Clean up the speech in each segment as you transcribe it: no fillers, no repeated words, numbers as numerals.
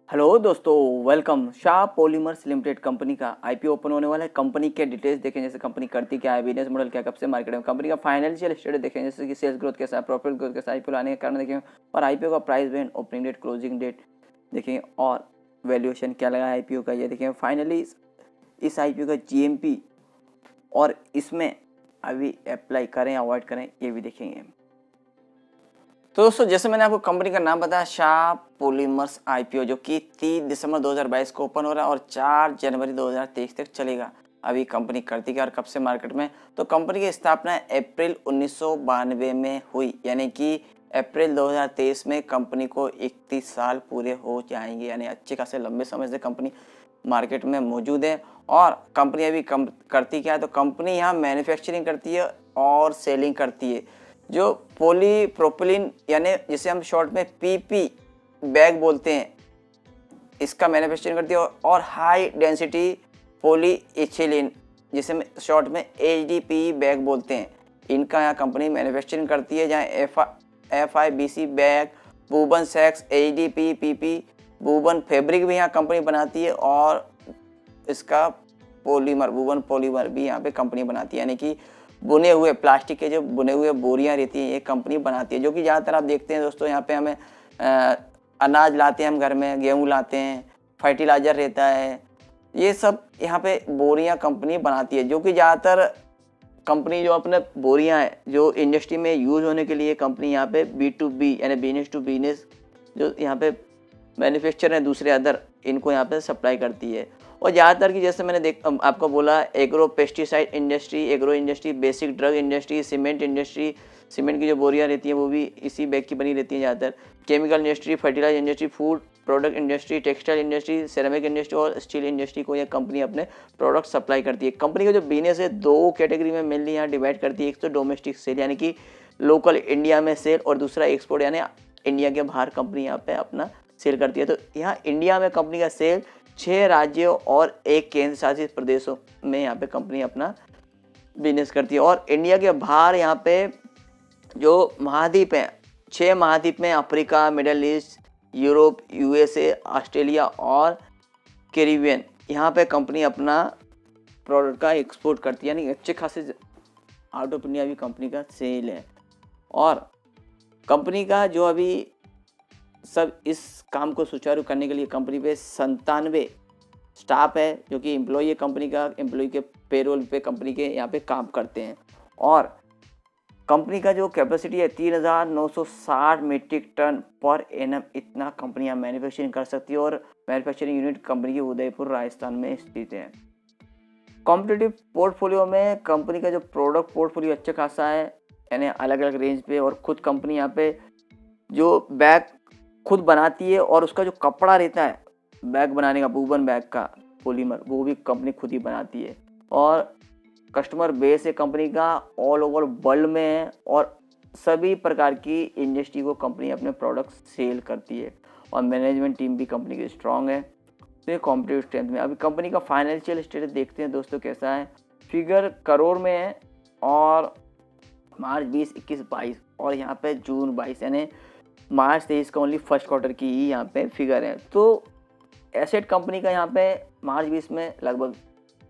Hello दोस्तों, welcome. Shah polymers limited company का IPO open होने वाला है। कंपनी के डिटेल्स देखें, जैसे कंपनी करती क्या है, बिजनेस मॉडल क्या, कब से मार्केट में, कंपनी का फाइनेंशियल स्टेटस देखें, जैसे कि सेल्स ग्रोथ कैसा है, प्रॉफिट ग्रोथ कैसा है, आईपीओ लाने के कारण देखें, और आईपीओ का price band, opening date, closing date देखें, और वैल्यूएशन क्या लगा है आईपीओ का ये देखें। फाइनली इस आईपीओ का जीएमपी और इसमें अभी अप्लाई करें या अवॉइड करें ये भी देखेंगे। तो दोस्तों, जैसे मैंने आपको कंपनी का नाम बताया, शाह पॉलीमर्स आईपीओ, जो कि 30 दिसंबर 2022 को ओपन हो रहा है और 4 जनवरी 2023 तक चलेगा। अभी कंपनी करती क्या और कब से मार्केट में, तो कंपनी की स्थापना अप्रैल 1992 में हुई, यानी कि अप्रैल 2023 में कंपनी को 31 साल पूरे हो जाएंगे, यानी अच्छे खासे लंबे समय से कंपनी मार्केट में मौजूद है। और कंपनी अभी करती क्या है, तो कंपनी यहाँ मैन्युफैक्चरिंग करती है और सेलिंग करती है। जो पॉलीप्रोपिलीन, यानी जिसे हम शॉर्ट में पीपी बैग बोलते हैं, इसका मैन्युफैक्चरिंग करती है। और हाई डेंसिटी पॉलीइथिलीन, जिसे हम शॉर्ट में एचडीपी बैग बोलते हैं, इनका यहाँ कंपनी मैन्युफैक्चरिंग करती है। जहाँ FIBC bags, woven sacks, HDP, PP, woven fabric भी यहाँ कंपनी बनाती है। और इसका पॉलीमर, वूवन पॉलीमर भी यहाँ पे कंपनी बनाती है, यानी कि बुने हुए प्लास्टिक के जो बुने हुए बोरियां रहती हैं, ये कंपनी बनाती है। जो कि ज़्यादातर आप देखते हैं दोस्तों, यहाँ पे हमें अनाज लाते हैं, हम घर में गेहूँ लाते हैं, फर्टिलाइज़र रहता है, ये सब यहाँ पे बोरियां कंपनी बनाती है। जो कि ज़्यादातर कंपनी जो अपने बोरियां है जो इंडस्ट्री में यूज़ होने के लिए कंपनी यहाँ पे B2B यानी बिजनेस टू बिजनेस, जो यहाँ पे मैन्युफैक्चर है दूसरे अदर, इनको यहाँ पे सप्लाई करती है। और ज़्यादातर की, जैसे मैंने आपको बोला, agro pesticide industry, agro industry, basic drug industry, cement industry, cement की जो बोरियां रहती हैं वो भी इसी बैग की बनी रहती हैं ज़्यादातर, chemical industry, fertiliser industry, food product industry, textile industry, ceramic industry और स्टील इंडस्ट्री को यह कंपनी अपने प्रोडक्ट सप्लाई करती है। कंपनी का जो बिजनेस है दो कैटेगरी में मेनली यहाँ डिवाइड करती है। एक तो डोमेस्टिक सेल, यानी कि लोकल इंडिया में सेल, और दूसरा एक्सपोर्ट, यानी इंडिया के बाहर कंपनी यहाँ पे अपना सेल करती है। तो यहाँ इंडिया में कंपनी का सेल 6 राज्यों और 1 केंद्र शासित प्रदेशों में यहाँ पे कंपनी अपना बिजनेस करती है। और इंडिया के बाहर यहाँ पे जो महाद्वीप हैं, 6 महाद्वीप में, Africa, middle east, Europe, USA, Australia और कैरिबियन, यहाँ पे कंपनी अपना प्रोडक्ट का एक्सपोर्ट करती है, यानी अच्छे खासे आउट ऑफ इंडिया भी कंपनी का सेल है। और कंपनी का जो अभी सब इस काम को सुचारू करने के लिए कंपनी पे 97 स्टाफ है, जो कि एम्प्लॉई है कंपनी का, एम्प्लॉई के पेरोल पे कंपनी के यहाँ पे काम करते हैं। और कंपनी का जो कैपेसिटी है 3960 मीट्रिक टन पर एनम, इतना कंपनी यहाँ मैन्युफैक्चरिंग कर सकती है। और मैन्युफैक्चरिंग यूनिट कंपनी की उदयपुर राजस्थान में स्थित है। कॉम्पिटिटिव पोर्टफोलियो में कंपनी का जो प्रोडक्ट पोर्टफोलियो अच्छा खासा है, यानी अलग अलग रेंज पे। और खुद कंपनी यहाँ पे जो बैग खुद बनाती है, और उसका जो कपड़ा रहता है बैग बनाने का, वूवन बैग का पॉलीमर, वो भी कंपनी खुद ही बनाती है। और कस्टमर बेस है कंपनी का ऑल ओवर वर्ल्ड में है, और सभी प्रकार की इंडस्ट्री को कंपनी अपने प्रोडक्ट सेल करती है। और मैनेजमेंट टीम भी कंपनी की स्ट्रांग है। तो ये कॉम्पिटिटिव स्ट्रेंथ में। अभी कंपनी का फाइनेंशियल स्टेटस देखते हैं दोस्तों कैसा है। फिगर करोड़ में है, और मार्च 20, 21, 22 और यहाँ पे जून 22, यानी मार्च 23 का ओनली फर्स्ट क्वार्टर की ही यहाँ पे फिगर है। तो एसेट कंपनी का यहाँ पे मार्च 20 में लगभग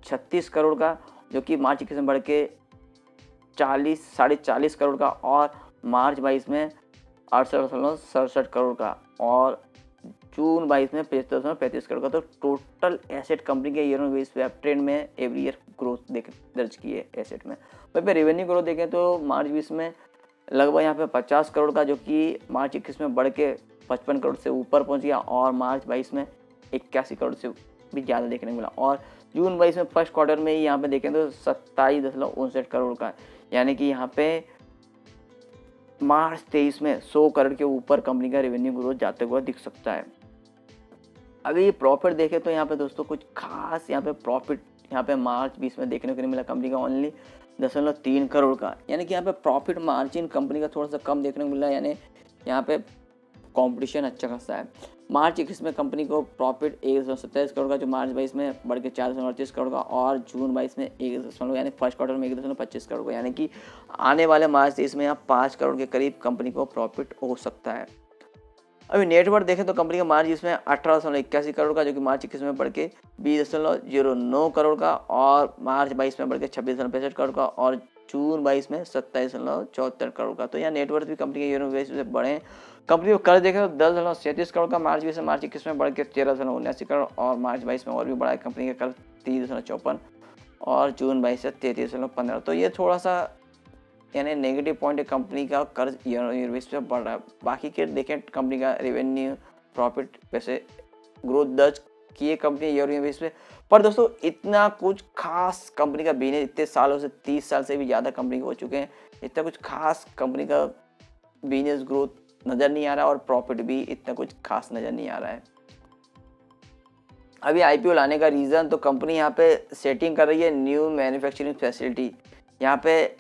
36 करोड़ का, जो कि मार्च 21 में बढ़ के 40-40 करोड़ का, और मार्च 22 में 68.67 करोड़ का, और जून 22 में 75.35 करोड़ का। तो टोटल एसेट कंपनी के ईयर ऑन बेस पे ट्रेंड में एवरी ईयर ग्रोथ दर्ज की है एसेट में। वहीं पे रेवेन्यू ग्रोथ देखें तो मार्च 20 में लगभग यहाँ पे 50 करोड़ का, जो कि मार्च 21 में बढ़ के 55 करोड़ से ऊपर पहुँच गया, और मार्च 22 में 81 करोड़ से भी ज़्यादा देखने को मिला। और जून 22 में फर्स्ट क्वार्टर में ही यहाँ पे देखें तो 27.59 करोड़ का, यानी कि यहाँ पे मार्च 23 में 100 करोड़ के ऊपर कंपनी का रेवेन्यू ग्रोथ जाते हुआ दिख सकता है। अभी प्रॉफिट देखें तो यहाँ पे दोस्तों कुछ खास यहाँ पे प्रॉफिट यहाँ पे मार्च 20 में देखने को नहीं मिला कंपनी का, ओनली 0.3 करोड़ का, यानी कि यहाँ पे प्रॉफिट मार्जिन कंपनी का थोड़ा सा कम देखने को मिला, यानी यहाँ पे कंपटीशन अच्छा खासा है। मार्च 21 में कंपनी को प्रॉफिट 1.27 करोड़ का, जो मार्च 22 में बढ़ के 4.38 करोड़ का, और जून 22 में 1, यानी फर्स्ट क्वार्टर में 1.25 करोड़ का, यानी कि आने वाले मार्च 23 में यहाँ 5 करोड़ के करीब कंपनी को प्रॉफिट हो सकता है। अभी नेटवर्थ देखें तो कंपनी का मार्च इसमें 18.81 करोड़ का, जो कि मार्च 21 में बढ़ के 20.09 करोड़ का, और मार्च 22 में बढ़ के 26.65 करोड़ का, और जून 22 में 27.74 करोड़ का। तो यहाँ नेटवर्थ भी कंपनी के ईयर बेस से बढ़े। कंपनी को कर्ज देखें तो 10.37 करोड़ का मार्च 20 में, मार्च 21 में बढ़ के 13.79 करोड़, और मार्च 22 में और भी बढ़ा है कंपनी का कर्ज 30.54, और जून 22 से 33.15। तो ये थोड़ा सा यानी नेगेटिव पॉइंट है, कंपनी का कर्ज ईयर बेस पे बढ़ रहा है। बाकी के देखें कंपनी का रेवेन्यू, प्रॉफिट वैसे ग्रोथ दर्ज किए कंपनी ईयर बेस पे। पर दोस्तों इतना कुछ खास कंपनी का बिजनेस इतने सालों से, 30 साल से भी ज़्यादा कंपनी हो चुके हैं, इतना कुछ खास कंपनी का बिजनेस ग्रोथ नज़र नहीं आ रहा, और प्रॉफिट भी इतना कुछ खास नज़र नहीं आ रहा है। अभी आईपीओ लाने का रीज़न, तो कंपनी यहाँ पे सेटिंग कर रही है न्यू मैन्युफैक्चरिंग फैसिलिटी। यहाँ पे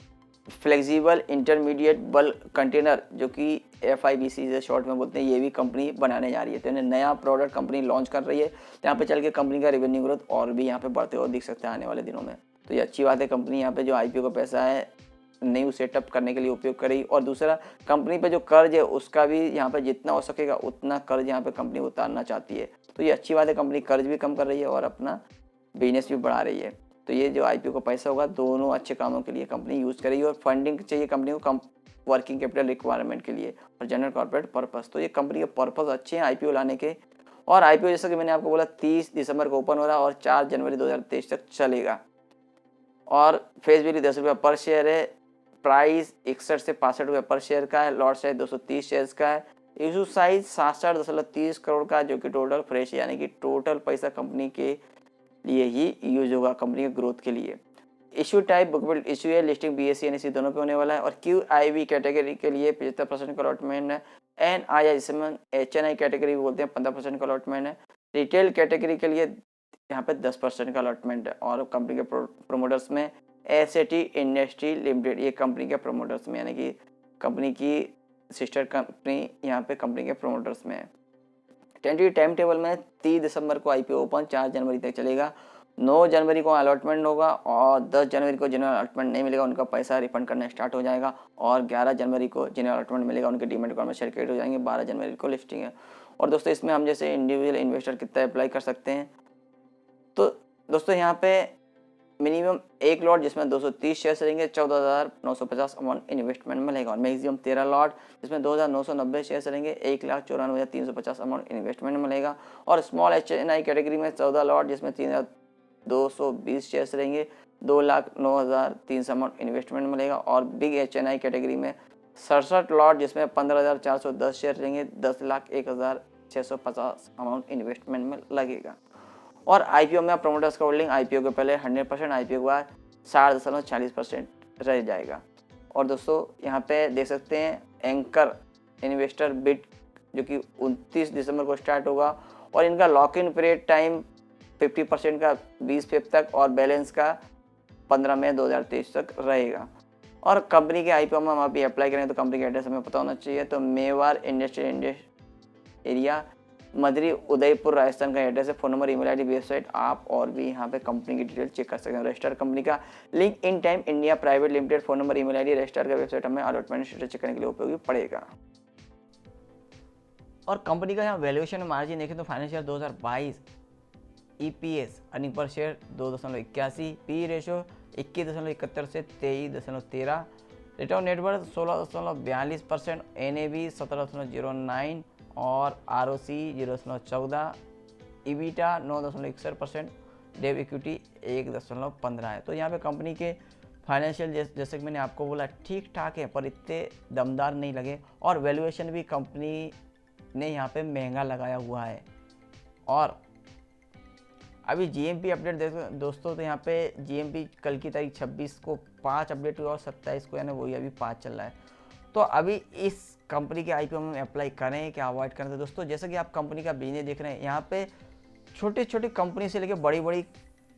फ्लेक्सिबल इंटरमीडिएट बल्क कंटेनर, जो कि FIBC से शॉर्ट में बोलते हैं, ये भी कंपनी बनाने जा रही है। तो इन्हें नया प्रोडक्ट कंपनी लॉन्च कर रही है, यहाँ पे चल के कंपनी का रेवेन्यू ग्रोथ और भी यहाँ पे बढ़ते हुए दिख सकता है आने वाले दिनों में। तो ये अच्छी बात है, कंपनी यहाँ पे जो आईपीओ का पैसा है न्यू सेटअप करने के लिए उपयोग करेगी। और दूसरा, कंपनी पे जो कर्ज है उसका भी यहाँ पे जितना हो सकेगा उतना कर्ज यहाँ पे कंपनी उतारना चाहती है। तो ये अच्छी बात है, कंपनी कर्ज भी कम कर रही है और अपना बिजनेस भी बढ़ा रही है। तो ये जो आईपीओ का पैसा होगा दोनों अच्छे कामों के लिए कंपनी यूज़ करेगी, और फंडिंग चाहिए कंपनी को कम वर्किंग कैपिटल रिक्वायरमेंट के लिए और जनरल कॉर्पोरेट पर्पस। तो ये कंपनी के पर्पस अच्छे हैं आईपीओ लाने के। और आईपीओ जैसा कि मैंने आपको बोला 30 दिसंबर को ओपन हो रहा है और 4 जनवरी 2023 तक चलेगा। और फेस वैल्यू 10 रुपये पर शेयर है, प्राइस 61 से 65 रुपये पर शेयर का है, लॉट साइज 230 शेयर्स का है, इशू साइज 67.30 करोड़ का, जो कि टोटल फ्रेश यानी कि टोटल पैसा कंपनी के लिए ही यूज होगा, कंपनी के ग्रोथ के लिए। इशू टाइप बुकेबल इशू है, लिस्टिंग BSE NSE दोनों पे होने वाला है। और QIB कैटेगरी के लिए 75% का अलॉटमेंट है। NII जिसमें HNI कैटेगरी बोलते हैं 15% का अलॉटमेंट है। रिटेल कैटेगरी के लिए यहाँ पे 10% का अलॉटमेंट है। और कंपनी के प्रोमोटर्स में SAT इंडस्ट्री लिमिटेड, ये कंपनी के प्रोमोटर्स में यानी कि कंपनी की सिस्टर कंपनी यहाँ पे कंपनी के प्रोमोटर्स में है। टेंटेटिव टाइम टेबल में 30 दिसंबर को आईपीओ ओपन, 4 जनवरी तक चलेगा। 9 जनवरी को अलॉटमेंट होगा और 10 जनवरी को जिन्हें अलॉटमेंट नहीं मिलेगा उनका पैसा रिफंड करना स्टार्ट हो जाएगा। और 11 जनवरी को जिन्हें अलॉटमेंट मिलेगा उनके डीमैट अकाउंट में शेयर क्रिएट हो जाएंगे। 12 जनवरी को लिस्टिंग है। और दोस्तों इसमें हम जैसे इंडिविजुअल इन्वेस्टर कितना अप्लाई कर सकते हैं, तो दोस्तों यहाँ पे मिनिमम एक लॉट जिसमें 230 शेयर्स रहेंगे 14,950 अमाउंट इन्वेस्टमेंट में लगेगा। और मैक्सिमम 13 लॉट जिसमें 2,990 शेयर्स रहेंगे 1,94,350 अमाउंट इन्वेस्टमेंट में लगेगा। और स्मॉल HNI कैटेगरी में 14 लॉट जिसमें 3,220 शेयर्स रहेंगे 2,09,300 अमाउंट इन्वेस्टमेंट में लगेगा। और बिग HNI कैटेगरी में 67 लॉट जिसमें 15,410 शेयर रहेंगे 10,01,650 अमाउंट इन्वेस्टमेंट में लगेगा। और आईपीओ में प्रोमोटर्स का होल्डिंग आईपीओ के पहले 100%, आईपीओ के बाद 60.40% रह जाएगा। और दोस्तों यहाँ पे देख सकते हैं एंकर इन्वेस्टर बिड जो कि 29 दिसंबर को स्टार्ट होगा। और इनका लॉक इन पीरियड टाइम 50% का 20 फेब तक और बैलेंस का 15 मई 2023 तक रहेगा। और कंपनी के आईपीओ में हम अभी अप्लाई करें तो कंपनी का एड्रेस हमें पता होना चाहिए। तो मेवाड़ इंडस्ट्रियल एरिया, मदरी, उदयपुर, राजस्थान का एड्रेस है। Phone number, email ID, website आप और भी यहाँ पे कंपनी की डिटेल चेक कर सकते हैं। रजिस्टर कंपनी का link in time India private limited, phone number, email ID, register का वेबसाइट हमें अलॉटमेंट स्टेटस चेक करने के लिए उपयोगी पड़ेगा। और कंपनी का यहाँ वैल्यूएशन मार्जिन देखें तो financial 2022 EPS earning per share 2.81, P ratio 21.71 से 23.13, रिटर्न नेटवर्थ 16.42%, NAV 17.09 और ROC 0.14, EBITDA 9.61%, डेव इक्विटी 1.15 है। तो यहाँ पे कंपनी के फाइनेंशियल जैसे कि मैंने आपको बोला ठीक ठाक है पर इतने दमदार नहीं लगे। और वैल्यूएशन भी कंपनी ने यहाँ पे महंगा लगाया हुआ है। और अभी GMP अपडेट देखो दोस्तों, तो यहाँ पे GMP कल की तारीख 26 को 5 अपडेट हुआ और 27 को यानी वही अभी 5 चल रहा है। तो अभी इस कंपनी के आईपीओ में अप्लाई करें क्या अवॉइड करें। तो दोस्तों जैसे कि आप कंपनी का बिजनेस देख रहे हैं, यहाँ पे छोटी छोटी कंपनी से लेकर बड़ी बड़ी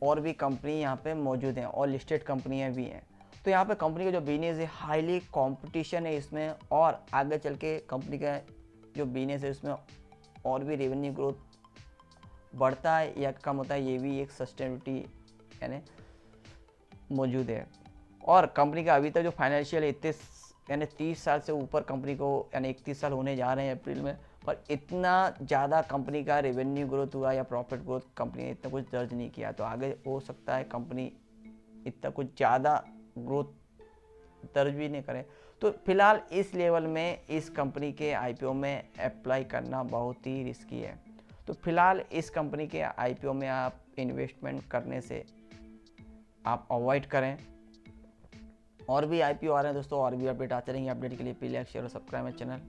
और भी कंपनी यहाँ पे मौजूद हैं और लिस्टेड कंपनियाँ भी हैं। तो यहाँ पे कंपनी का जो बिजनेस है हाईली कंपटीशन है इसमें, और आगे चल के कंपनी का जो बिजनेस है उसमें और भी रेवेन्यू ग्रोथ बढ़ता है या कम होता है, ये भी एक सस्टेनेबिलिटी यानी मौजूद है। और कंपनी का अभी तक जो फाइनेंशियल इतने यानी 30 साल से ऊपर कंपनी को यानी 31 साल होने जा रहे हैं अप्रैल में, पर इतना ज़्यादा कंपनी का रेवेन्यू ग्रोथ हुआ या प्रॉफिट ग्रोथ कंपनी ने इतना कुछ दर्ज नहीं किया, तो आगे हो सकता है कंपनी इतना कुछ ज़्यादा ग्रोथ दर्ज भी नहीं करे। तो फिलहाल इस लेवल में इस कंपनी के आईपीओ में अप्लाई करना बहुत ही रिस्की है। तो फिलहाल इस कंपनी के आईपीओ में आप इन्वेस्टमेंट करने से आप अवॉइड करें। और भी आईपीओ आ रहे हैं दोस्तों, और भी अपडेट आते रहेंगे। अपडेट के लिए प्लीज लाइक शेयर और सब्सक्राइब मेरे चैनल।